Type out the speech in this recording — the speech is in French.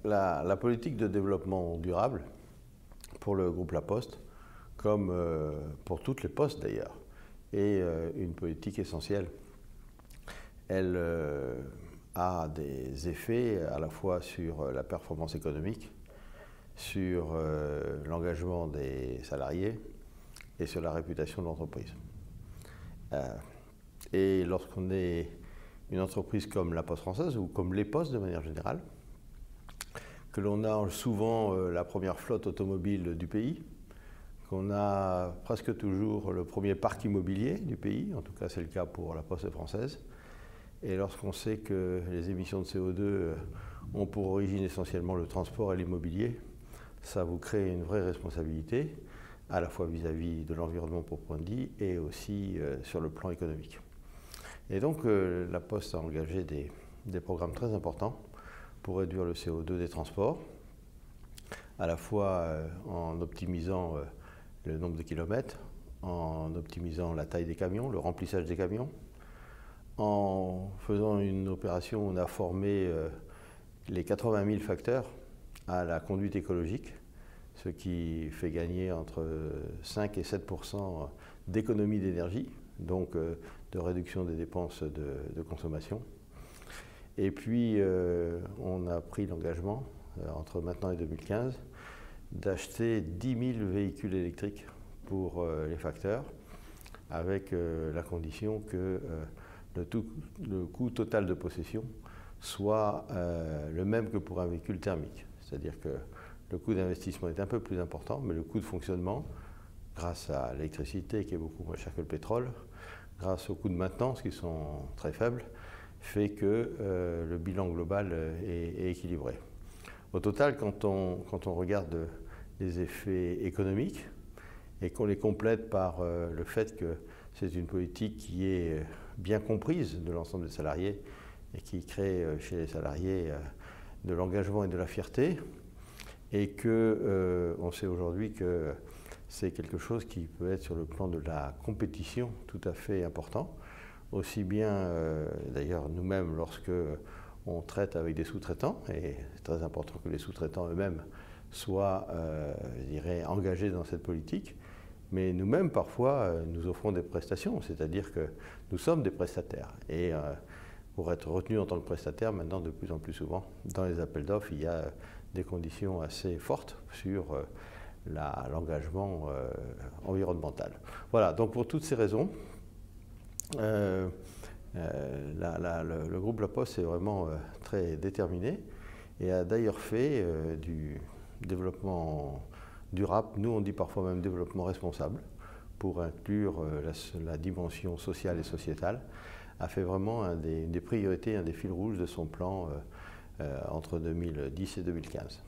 la politique de développement durable pour le groupe La Poste, comme pour toutes les postes d'ailleurs, est une politique essentielle. Elle a des effets à la fois sur la performance économique, sur l'engagement des salariés et sur la réputation de l'entreprise. Et lorsqu'on est une entreprise comme La Poste française ou comme les postes de manière générale, que l'on a souvent la première flotte automobile du pays, qu'on a presque toujours le premier parc immobilier du pays, en tout cas c'est le cas pour La Poste française, et lorsqu'on sait que les émissions de CO2 ont pour origine essentiellement le transport et l'immobilier, ça vous crée une vraie responsabilité, à la fois vis-à-vis de l'environnement proprement dit et aussi sur le plan économique. Et donc La Poste a engagé des programmes très importants pour réduire le CO2 des transports, à la fois en optimisant le nombre de kilomètres, en optimisant la taille des camions, le remplissage des camions, en faisant une opération où on a formé les 80 000 facteurs à la conduite écologique, ce qui fait gagner entre 5 et 7% d'économie d'énergie, donc de réduction des dépenses de consommation. Et puis, on a pris l'engagement, entre maintenant et 2015, d'acheter 10 000 véhicules électriques pour les facteurs, avec la condition que le coût total de possession soit le même que pour un véhicule thermique. C'est-à-dire que le coût d'investissement est un peu plus important, mais le coût de fonctionnement, grâce à l'électricité qui est beaucoup moins cher que le pétrole, grâce aux coûts de maintenance qui sont très faibles, fait que le bilan global est équilibré. Au total, quand on regarde les effets économiques et qu'on les complète par le fait que c'est une politique qui est bien comprise de l'ensemble des salariés et qui crée chez les salariés de l'engagement et de la fierté, et qu'on sait aujourd'hui que c'est quelque chose qui peut être sur le plan de la compétition tout à fait important. Aussi bien, d'ailleurs, nous-mêmes, lorsque on traite avec des sous-traitants, et c'est très important que les sous-traitants eux-mêmes soient, je dirais, engagés dans cette politique, mais nous-mêmes, parfois, nous offrons des prestations, c'est-à-dire que nous sommes des prestataires. Et pour être retenu en tant que prestataire, maintenant, de plus en plus souvent, dans les appels d'offres, il y a des conditions assez fortes sur l'engagement environnemental. Voilà, donc pour toutes ces raisons, le groupe La Poste est vraiment très déterminé et a d'ailleurs fait du développement durable, nous on dit parfois même développement responsable, pour inclure la dimension sociale et sociétale, a fait vraiment une des priorités, un des fils rouges de son plan entre 2010 et 2015.